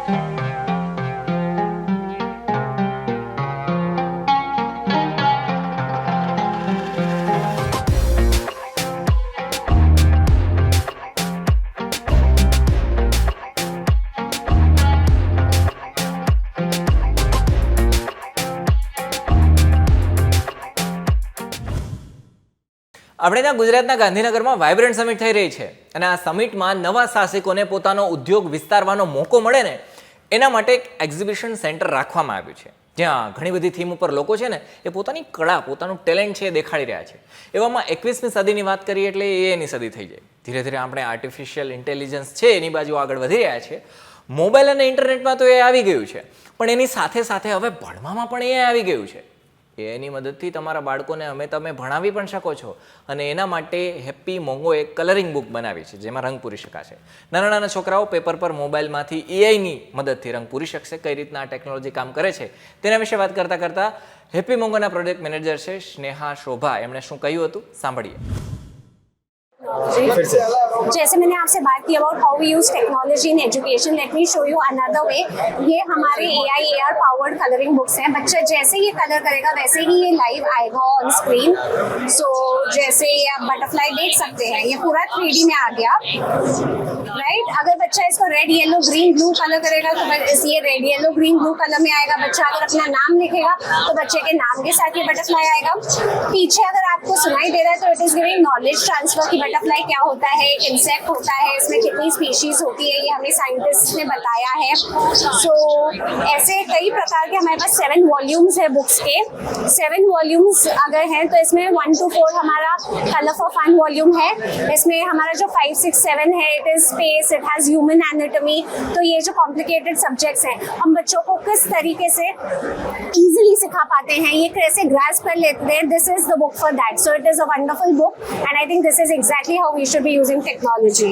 આપણે ત્યાં ગુજરાતના ગાંધીનગરમાં વાઇબ્રન્ટ સમિટ થઈ રહી છે અને આ સમિટમાં નવા સાહસિકોને પોતાનો ઉદ્યોગ વિસ્તારવાનો મોકો મળે ને એના માટે એક એક્ઝિબિશન સેન્ટર રાખવામાં આવ્યું છે, જ્યાં ઘણી બધી થીમ ઉપર લોકો છે ને એ પોતાની કળા, પોતાનું ટેલેન્ટ છે એ દેખાડી રહ્યા છે. એવામાં 21મી સદીની વાત કરીએ એટલે એની સદી થઈ જાય. ધીરે ધીરે આપણે આર્ટિફિશિયલ ઇન્ટેલિજન્સ છે એની બાજુ આગળ વધી રહ્યા છે. મોબાઈલ અને ઇન્ટરનેટમાં તો એ આવી ગયું છે, પણ એની સાથે સાથે હવે ભણવામાં પણ એ આવી ગયું છે. એની મદદથી તમારા બાળકોને તમે ભણાવી પણ શકો છો અને એના માટે હેપી મોંગો એક કલરિંગ બુક બનાવી છે, જેમાં રંગ પૂરી શકાશે. નાના નાના છોકરાઓ પેપર પર મોબાઈલમાંથી એઆઈની મદદથી રંગ પૂરી શકશે. કઈ રીતના આ ટેકનોલોજી કામ કરે છે તેના વિશે વાત કરતાં કરતાં હેપી મોંગોના પ્રોજેક્ટ મેનેજર છે સ્નેહા શોભા, એમણે શું કહ્યું હતું સાંભળીએ. जैसे मैंने आपसे बात की about how we use technology in education, let me show you another way. ये हमारे AI AR powered colouring books हैं. बच्चा जैसे ये कलर करेगा वैसे ही ये लाइव आएगा ऑन स्क्रीन. सो जैसे ये आप बटरफ्लाई देख सकते हैं, ये पूरा 3D में आ गया, राइट. अगर बच्चा इसको red yellow green blue colour करेगा तो ये red yellow green blue colour में आएगा. बच्चा अगर अपना नाम लिखेगा तो बच्चे के नाम के साथ ये बटरफ्लाई आएगा. पीछे अगर आपको सुनाई दे रहा है तो it is giving knowledge transfer की बटरफ्लाई क्या होता है, एक इंसेक्ट होता है, इसमें कितनी स्पीशीज होती है, ये हमें साइंटिस्ट ने बताया है. सो ऐसे कई प्रकार के हमारे पास 7 वॉल्यूम्स है बुक्स के. 7 वॉल्यूम्स अगर हैं तो इसमें 1 to 4 हमारा कलर फॉर फन वॉल्यूम है. इसमें हमारा जो 5, 6, 7 है it is space, it has human anatomy. तो ये जो कॉम्प्लिकेटेड सब्जेक्ट्स हैं हम बच्चों को किस तरीके से इजीली सिखा पाते हैं, ये कैसे ग्रास्प कर लेते हैं, this is the book for that. So it is a wonderful book and I think this is exactly how we should be using technology.